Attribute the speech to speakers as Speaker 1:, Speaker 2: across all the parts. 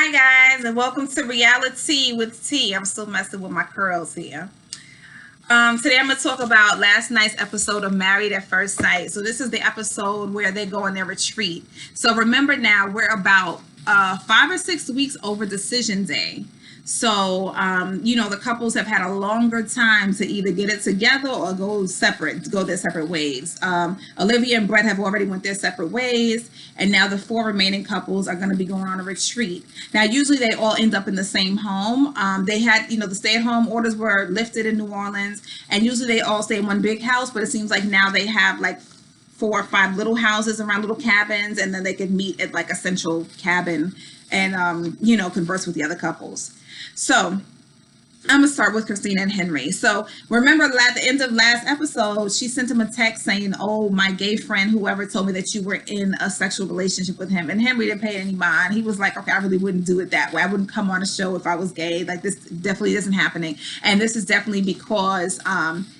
Speaker 1: Hi guys, and welcome to Reality with T. I'm still messing with my curls here. Today I'm going to talk about last night's episode of Married at First Sight. So this is the episode where they go on their retreat. So remember now, we're about 5 or 6 weeks over decision day. So, the couples have had a longer time to either get it together or go their separate ways. Olivia and Brett have already went their separate ways, and now the 4 remaining couples are going to be going on a retreat. Now, usually they all end up in the same home. They had, the stay-at-home orders were lifted in New Orleans, and usually they all stay in one big house, but it seems like now they have like 4 or 5 little houses around little cabins, and then they could meet at like a central cabin and, converse with the other couples. So I'm going to start with Christina and Henry. So remember at the end of last episode, she sent him a text saying, oh, my gay friend, whoever told me that you were in a sexual relationship with him. And Henry didn't pay any mind. He was like, okay, I really wouldn't do it that way. I wouldn't come on a show if I was gay. Like, this definitely isn't happening. And this is definitely because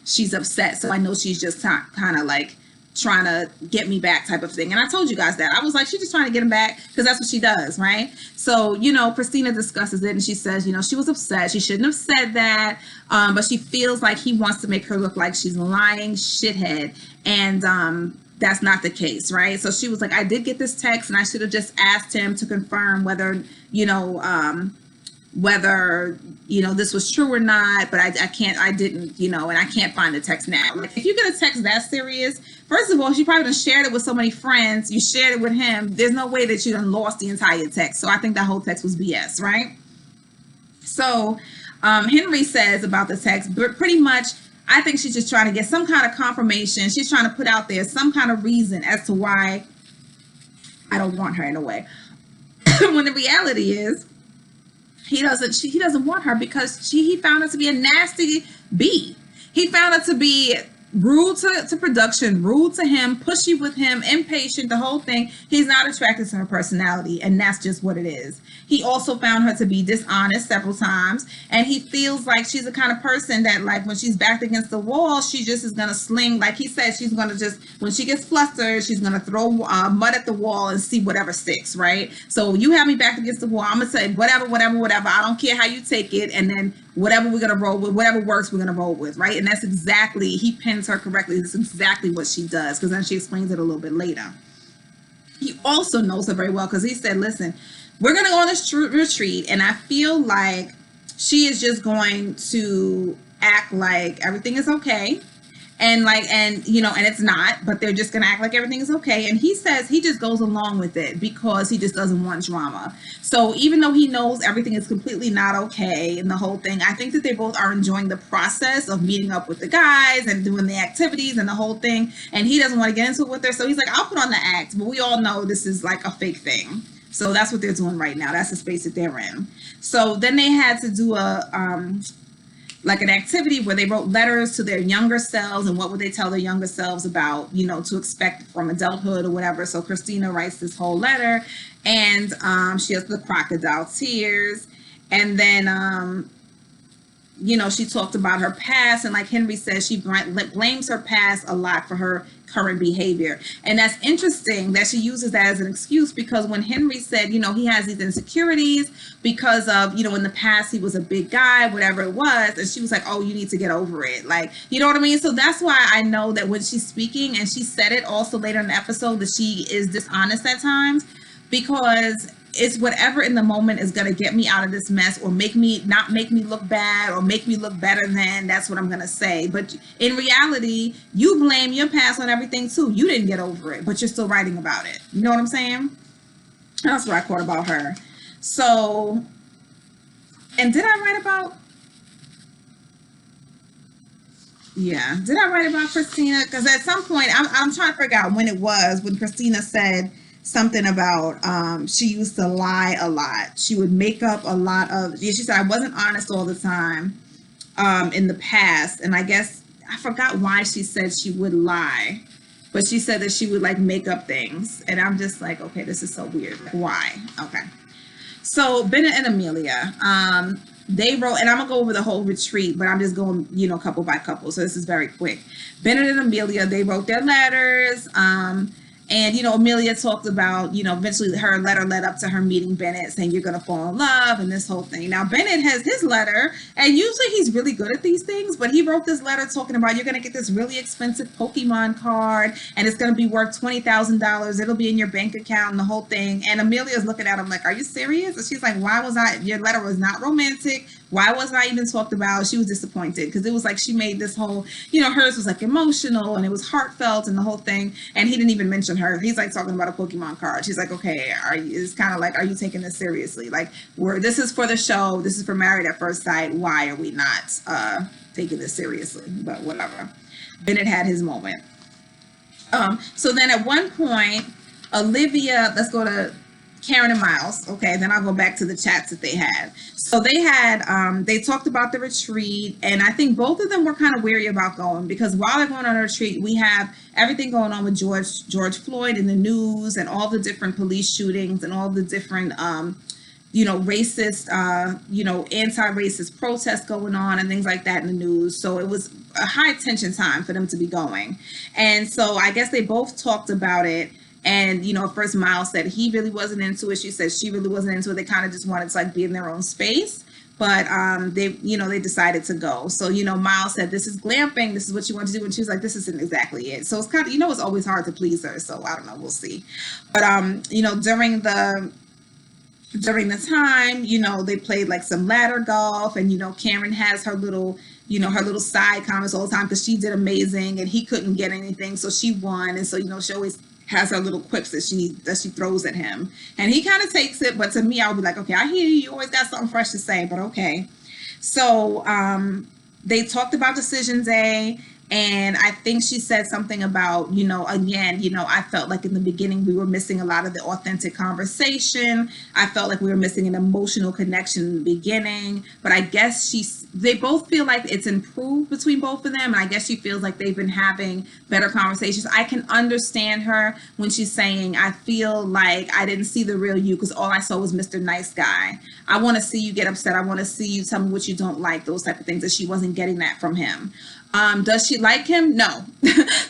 Speaker 1: she's upset. So I know she's just kind of like trying to get me back type of thing. And I told you guys that. I was like, she's just trying to get him back because that's what she does, right? So, Christina discusses it and she says, she was upset. She shouldn't have said that. But she feels like he wants to make her look like she's lying shithead. And that's not the case, right? So she was like, I did get this text and I should have just asked him to confirm whether, this was true or not, but I didn't, and I can't find the text now. Like, if you get a text that serious, first of all, she probably done shared it with so many friends, you shared it with him, there's no way that you done lost the entire text. So I think that whole text was BS, right? So Henry says about the text, but pretty much, I think she's just trying to get some kind of confirmation. She's trying to put out there some kind of reason as to why I don't want her in a way. When the reality is, he doesn't want her because he found her to be a nasty bee. He found her to be rude to production, rude to him, pushy with him, impatient, the whole thing. He's not attracted to her personality, and that's just what it is. He also found her to be dishonest several times, and he feels like she's the kind of person that, like, when she's backed against the wall, she just is going to sling, like he said, she's going to just, when she gets flustered, she's going to throw mud at the wall and see whatever sticks, right? So you have me backed against the wall, I'm going to say whatever, I don't care how you take it, and then whatever we're going to roll with, whatever works, we're going to roll with, right? And that's exactly, he pins her correctly. That's exactly what she does, because then she explains it a little bit later. He also knows her very well, because he said, listen, we're going to go on this retreat, and I feel like she is just going to act like everything is okay. And it's not, but they're just going to act like everything is okay. And he says he just goes along with it because he just doesn't want drama. So even though he knows everything is completely not okay and the whole thing, I think that they both are enjoying the process of meeting up with the guys and doing the activities and the whole thing. And he doesn't want to get into it with her. So he's like, I'll put on the act, but we all know this is like a fake thing. So that's what they're doing right now. That's the space that they're in. So then they had to do an activity where they wrote letters to their younger selves, and what would they tell their younger selves about, to expect from adulthood or whatever. So Christina writes this whole letter, and she has the crocodile tears, and then she talked about her past, and like Henry says, she blames her past a lot for her current behavior. And that's interesting that she uses that as an excuse, because when Henry said, he has these insecurities because of, in the past he was a big guy, whatever it was, and she was like, oh, you need to get over it. Like, you know what I mean? So that's why I know that when she's speaking, and she said it also later in the episode, that she is dishonest at times, because it's whatever in the moment is going to get me out of this mess, or not make me look bad, or make me look better than, that's what I'm going to say. But in reality, you blame your past on everything too. You didn't get over it, but you're still writing about it. You know what I'm saying? That's what I caught about her. So, and did I write about Christina? Because at some point, I'm trying to figure out when it was, when Christina said something about she used to lie a lot. She would make up a lot of, she said, I wasn't honest all the time in the past. And I guess, I forgot why she said she would lie, but she said that she would like make up things. And I'm just like, okay, this is so weird. Like, why? Okay. So Bennett and Amelia, they wrote, and I'm gonna go over the whole retreat, but I'm just going, couple by couple. So this is very quick. Bennett and Amelia, they wrote their letters. And, Amelia talked about, eventually her letter led up to her meeting Bennett, saying you're going to fall in love and this whole thing. Now, Bennett has his letter, and usually he's really good at these things, but he wrote this letter talking about you're going to get this really expensive Pokemon card, and it's going to be worth $20,000. It'll be in your bank account and the whole thing. And Amelia's looking at him like, are you serious? And she's like, your letter was not romantic. Why wasn't I even talked about? She was disappointed because it was like she made this whole, hers was like emotional and it was heartfelt and the whole thing. And he didn't even mention her. He's like talking about a Pokemon card. She's like, okay, it's kind of like, are you taking this seriously? Like, this is for the show. This is for Married at First Sight. Why are we not taking this seriously? But whatever. Bennett had his moment. So then at one point, Olivia, let's go to Karen and Miles. Okay, then I'll go back to the chats that they had. So they talked about the retreat, and I think both of them were kind of weary about going because while they're going on a retreat, we have everything going on with George Floyd in the news and all the different police shootings and all the different racist, anti-racist protests going on and things like that in the news. So it was a high tension time for them to be going. And so I guess they both talked about it. And, at first Miles said he really wasn't into it. She said she really wasn't into it. They kind of just wanted to like be in their own space. But they decided to go. So, Miles said, this is glamping. This is what you want to do. And she was like, this isn't exactly it. So it's kind of, it's always hard to please her. So I don't know. We'll see. But, during the time, they played like some ladder golf. And, Karen has her little side comments all the time because she did amazing and he couldn't get anything. So she won. And so, she always has her little quips that she throws at him, and he kind of takes it. But to me, I'll be like, okay, I hear you. You always got something fresh to say, but okay. So they talked about Decision Day, and I think she said something about, I felt like in the beginning we were missing a lot of the authentic conversation. I felt like we were missing an emotional connection in the beginning, but I guess they both feel like it's improved between both of them. And I guess she feels like they've been having better conversations. I can understand her when she's saying, I feel like I didn't see the real you because all I saw was Mr. Nice Guy. I want to see you get upset. I want to see you tell me what you don't like, those type of things, that she wasn't getting that from him. Does she like him? No.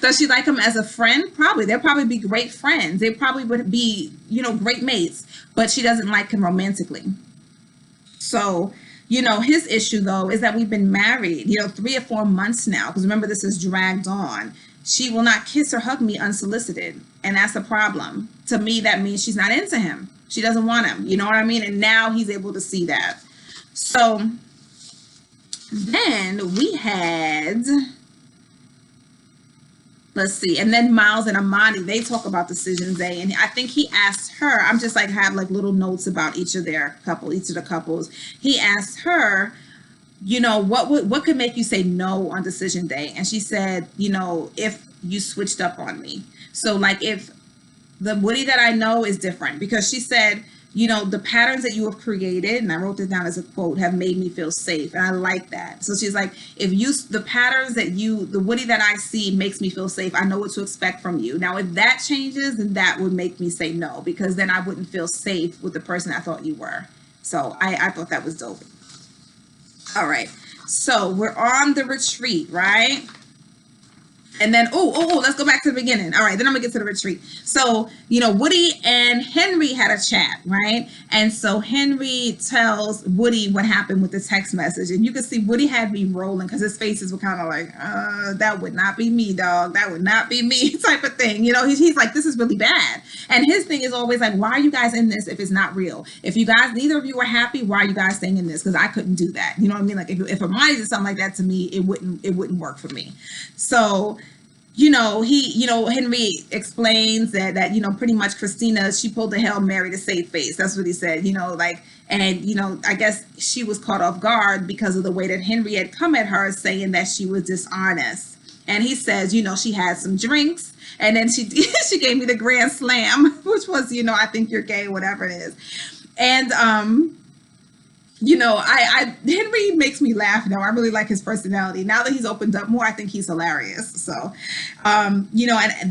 Speaker 1: Does she like him as a friend? Probably. They'll probably be great friends. They probably would be, great mates, but she doesn't like him romantically. So, his issue though is that we've been married, 3 or 4 months now, because remember, this is dragged on. She will not kiss or hug me unsolicited. And that's a problem. To me, that means she's not into him. She doesn't want him. You know what I mean? And now he's able to see that. So then we had, let's see, and then Miles and Armani, they talk about Decision Day, and I think he asked her, I'm just like have like little notes about each of the couples. He asked her, what could make you say no on Decision Day? And she said, if you switched up on me. So like if the Woody that I know is different, because she said, the patterns that you have created, and I wrote this down as a quote, have made me feel safe. And I like that. So she's like, the patterns that the Woody that I see makes me feel safe. I know what to expect from you. Now, if that changes, then that would make me say no, because then I wouldn't feel safe with the person I thought you were. So I thought that was dope. All right. So we're on the retreat, right? And then, let's go back to the beginning. All right, then I'm gonna get to the retreat. So, Woody and Henry had a chat, right? And so Henry tells Woody what happened with the text message. And you can see Woody had me rolling because his faces were kind of like, that would not be me, dog. That would not be me type of thing. He's like, this is really bad. And his thing is always like, why are you guys in this if it's not real? If you guys, neither of you are happy, why are you guys staying in this? Because I couldn't do that. You know what I mean? Like if Armani did something like that to me, it wouldn't work for me. So, Henry explains that, pretty much Christina, she pulled the Hail Mary to save face. That's what he said, I guess she was caught off guard because of the way that Henry had come at her, saying that she was dishonest. And he says, she had some drinks, and then she she gave me the grand slam, which was, I think you're gay, whatever it is. And, Henry makes me laugh now. I really like his personality. Now that he's opened up more, I think he's hilarious. So, and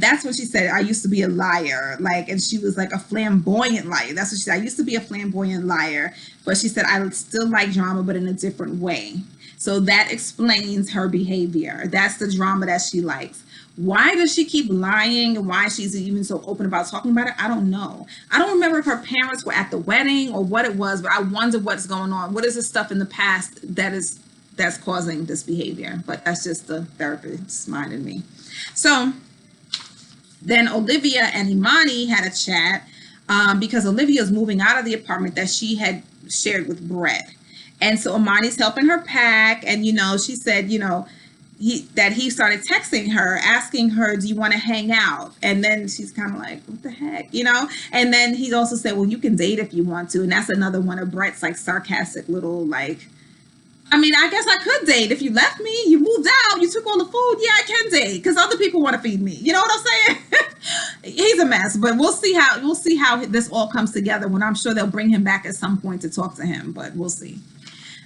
Speaker 1: that's what she said. I used to be a liar, and she was like a flamboyant liar. That's what she said. I used to be a flamboyant liar, but she said, I still like drama, but in a different way. So that explains her behavior. That's the drama that she likes. Why does she keep lying and why she's even so open about talking about it? I don't know. I don't remember if her parents were at the wedding or what it was, but I wonder what's going on. What is the stuff in the past that's causing this behavior? But that's just the therapist's mind in me. So then Olivia and Imani had a chat because Olivia is moving out of the apartment that she had shared with Brett. And so Imani's helping her pack. And, she said, he started texting her, asking her, do you want to hang out? And then she's kind of like, what the heck, And then he also said, well, you can date if you want to. And that's another one of Brett's like sarcastic little like, I mean, I guess I could date if you left me. You moved out. You took all the food. Yeah, I can date because other people want to feed me. You know what I'm saying? He's a mess, but we'll see how this all comes together. When I'm sure they'll bring him back at some point to talk to him, but we'll see.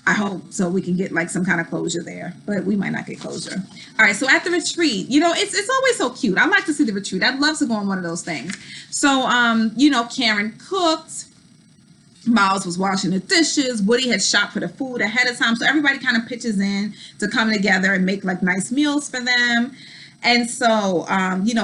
Speaker 1: I hope so we can get like some kind of closure there, but we might not get closure. All right, so at the retreat, it's always so cute. I like to see the retreat. I'd love to go on one of those things. So, Karen cooked. Miles was washing the dishes. Woody had shopped for the food ahead of time. So everybody kind of pitches in to come together and make like nice meals for them. And so,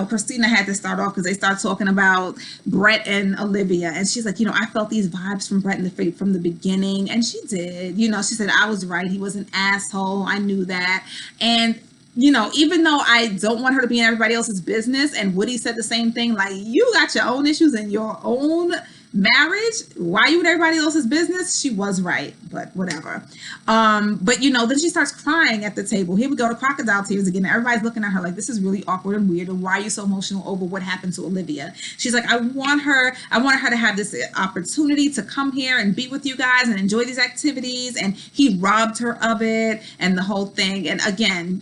Speaker 1: Christina had to start off because they start talking about Brett and Olivia. And she's like, I felt these vibes from Brett from the beginning. And she did. She said, I was right. He was an asshole. I knew that. And even though I don't want her to be in everybody else's business, and Woody said the same thing, like, you got your own issues in your own marriage, why you in everybody else's business? She was right, but whatever. But then she starts crying at the table. Here we go to crocodile tears again. Everybody's looking at her like, this is really awkward and weird, and why are you so emotional over what happened to Olivia? She's like, I want her to have this opportunity to come here and be with you guys and enjoy these activities, and he robbed her of it and the whole thing. And again,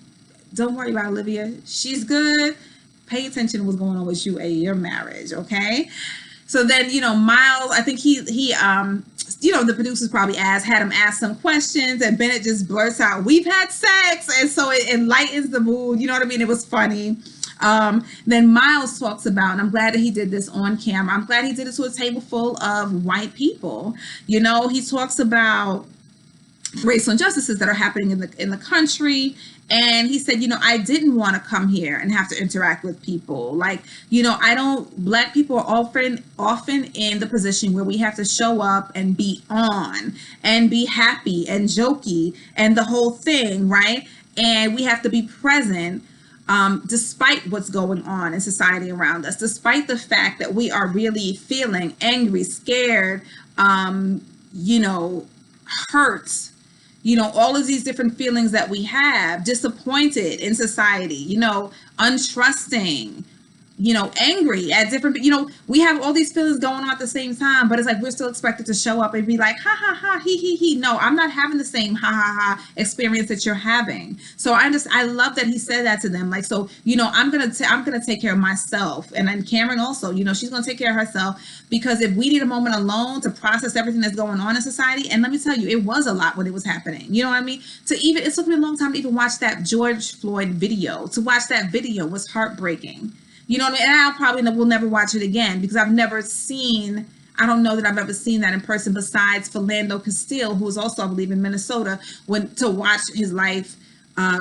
Speaker 1: don't worry about Olivia. She's good. Pay attention to what's going on with your marriage, okay? So then, Miles, I think he the producers probably had him ask some questions, and Bennett just blurts out, we've had sex. And so it enlightens the mood. You know what I mean? It was funny. Then Miles talks about, and I'm glad that he did this on camera. I'm glad he did it to a table full of white people. He talks about racial injustices that are happening in the country. And he said, I didn't want to come here and have to interact with people. Like, Black people are often in the position where we have to show up and be on and be happy and jokey and the whole thing, right? And we have to be present despite what's going on in society around us, despite the fact that we are really feeling angry, scared, hurt, all of these different feelings that we have, disappointed in society, untrusting, angry at different, we have all these feelings going on at the same time, but it's like we're still expected to show up and be like, ha ha ha, he. No, I'm not having the same ha ha ha experience that you're having. So I love that he said that to them. Like, so, I'm gonna take care of myself, and then Cameron also, she's gonna take care of herself, because if we need a moment alone to process everything that's going on in society, and let me tell you, it was a lot when it was happening. You know what I mean? It took me a long time to even watch that George Floyd video. To watch that video was heartbreaking. You know what I mean? And I'll probably will never watch it again, because I don't know that I've ever seen that in person besides Philando Castile, who is also, I believe, in Minnesota, to watch his life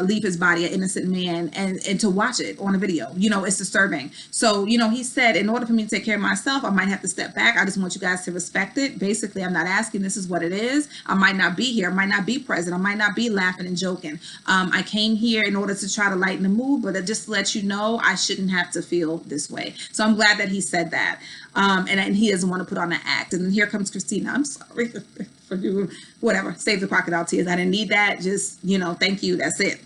Speaker 1: leave his body, an innocent man, and to watch it on a video. It's disturbing. So, he said, in order for me to take care of myself, I might have to step back. I just want you guys to respect it. Basically, I'm not asking. This is what it is. I might not be here. I might not be present. I might not be laughing and joking. I came here in order to try to lighten the mood, but just to let you know, I shouldn't have to feel this way. So I'm glad that he said that. And he doesn't want to put on an act. And here comes Christina. I'm sorry for you. Whatever. Save the crocodile tears. I didn't need that. Just, thank you. That's it.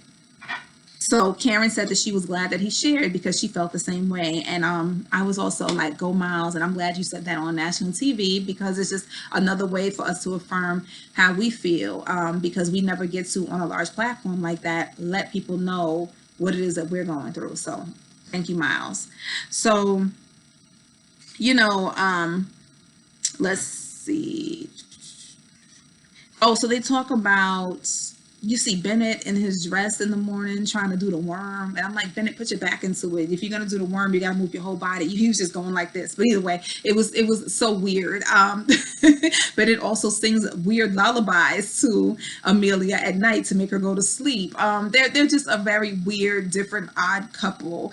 Speaker 1: So Karen said that she was glad that he shared because she felt the same way. And I was also like, go Miles. And I'm glad you said that on national TV, because it's just another way for us to affirm how we feel, because we never get to, on a large platform like that, let people know what it is that we're going through. So thank you, Miles. So, let's see. Oh, so they talk about, you see Bennett in his dress in the morning trying to do the worm. And I'm like, Bennett, put your back into it. If you're going to do the worm, you got to move your whole body. He was just going like this. But either way, it was so weird. But it also sings weird lullabies to Amelia at night to make her go to sleep. They're just a very weird, different, odd couple.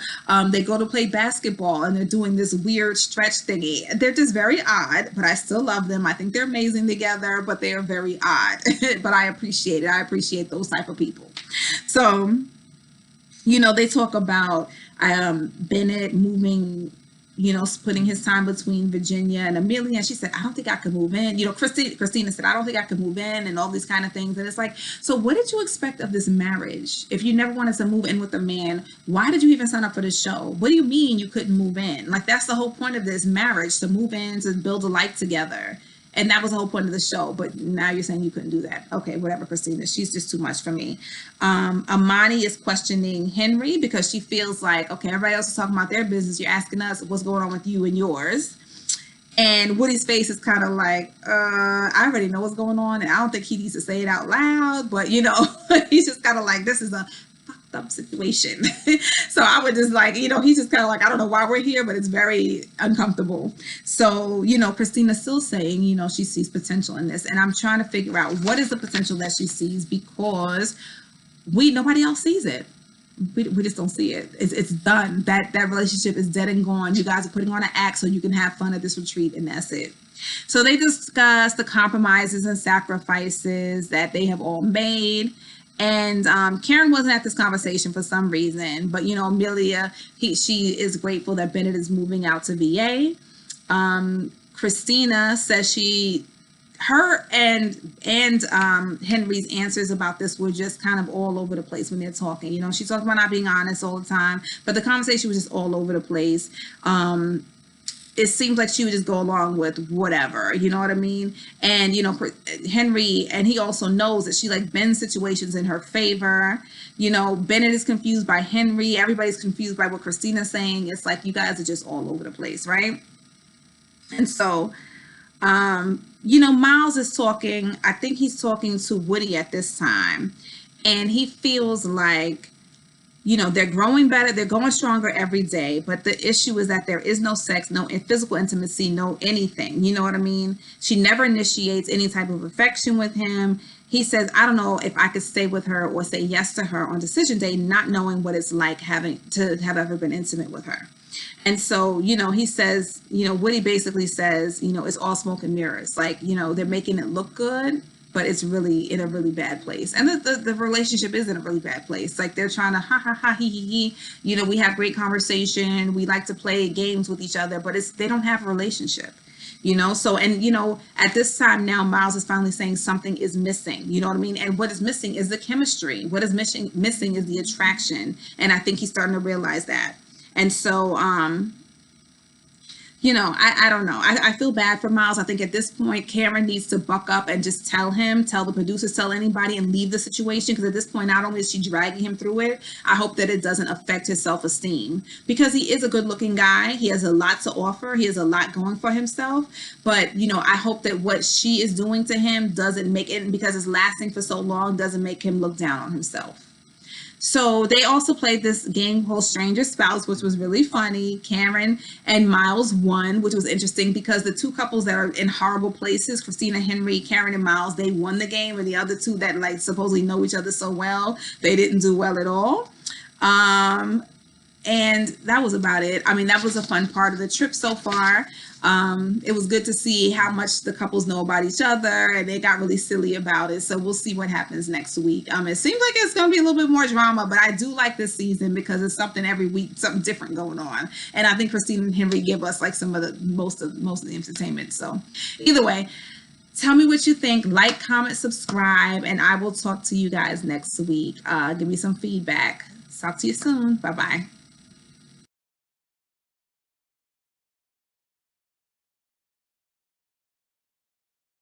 Speaker 1: They go to play basketball and they're doing this weird stretch thingy. They're just very odd, but I still love them. I think they're amazing together, but they are very odd. But I appreciate it. I appreciate those type of people. So, they talk about Bennett moving, splitting his time between Virginia and Amelia. And she said, I don't think I could move in. Christina said, I don't think I could move in, and all these kind of things. And it's like, so what did you expect of this marriage? If you never wanted to move in with a man, why did you even sign up for this show? What do you mean you couldn't move in? Like, that's the whole point of this marriage, to move in, to build a life together. And that was the whole point of the show. But now you're saying you couldn't do that. Okay, whatever, Christina. She's just too much for me. Armani is questioning Henry because she feels like, okay, everybody else is talking about their business. You're asking us what's going on with you and yours. And Woody's face is kind of like, I already know what's going on. And I don't think he needs to say it out loud. But, he's just kind of like, this is a fucked up situation. So I would just like, he's just kind of like, I don't know why we're here, but it's very uncomfortable. So, Christina's still saying, she sees potential in this. And I'm trying to figure out what is the potential that she sees, because nobody else sees it. We just don't see it. It's done. That relationship is dead and gone. You guys are putting on an act so you can have fun at this retreat, and that's it. So they discuss the compromises and sacrifices that they have all made. And Karen wasn't at this conversation for some reason, but Amelia, she is grateful that Bennett is moving out to VA. Christina says her and Henry's answers about this were just kind of all over the place when they're talking. She talks about not being honest all the time, but the conversation was just all over the place. It seems like she would just go along with whatever, you know what I mean? And, Henry, and he also knows that she bends situations in her favor. Bennett is confused by Henry. Everybody's confused by what Christina's saying. It's like, you guys are just all over the place, right? And so, Miles is talking, I think he's talking to Woody at this time, and he feels like, they're growing better, they're going stronger every day, but the issue is that there is no sex, no physical intimacy, no anything, you know what I mean? She never initiates any type of affection with him. He says, I don't know if I could stay with her or say yes to her on decision day, not knowing what it's like having to have ever been intimate with her. And so, he says, Woody basically says, it's all smoke and mirrors. Like, they're making it look good, but it's really in a really bad place. And the relationship is in a really bad place. Like, they're trying to he. We have great conversation. We like to play games with each other, but they don't have a relationship. So, and, at this time now, Miles is finally saying something is missing, you know what I mean? And what is missing is the chemistry. What is missing is the attraction. And I think he's starting to realize that. And so, I don't know. I feel bad for Miles. I think at this point, Karen needs to buck up and just tell the producers, tell anybody, and leave the situation. Because at this point, not only is she dragging him through it, I hope that it doesn't affect his self-esteem. Because he is a good-looking guy. He has a lot to offer. He has a lot going for himself. But, I hope that what she is doing to him doesn't make it, because it's lasting for so long, doesn't make him look down on himself. So they also played this game called Stranger Spouse, which was really funny. Karen and Miles won, which was interesting because the two couples that are in horrible places, Christina, Henry, Karen, and Miles, they won the game. And the other two that supposedly know each other so well, they didn't do well at all. And that was about it. I mean, that was a fun part of the trip so far. It was good to see how much the couples know about each other, and they got really silly about it. So we'll see what happens next week. It seems like it's going to be a little bit more drama, but I do like this season because it's something every week, something different going on. And I think Christina and Henry give us some of the most of the entertainment. So either way, tell me what you think. Like, comment, subscribe, and I will talk to you guys next week. Give me some feedback. Talk to you soon. Bye-bye.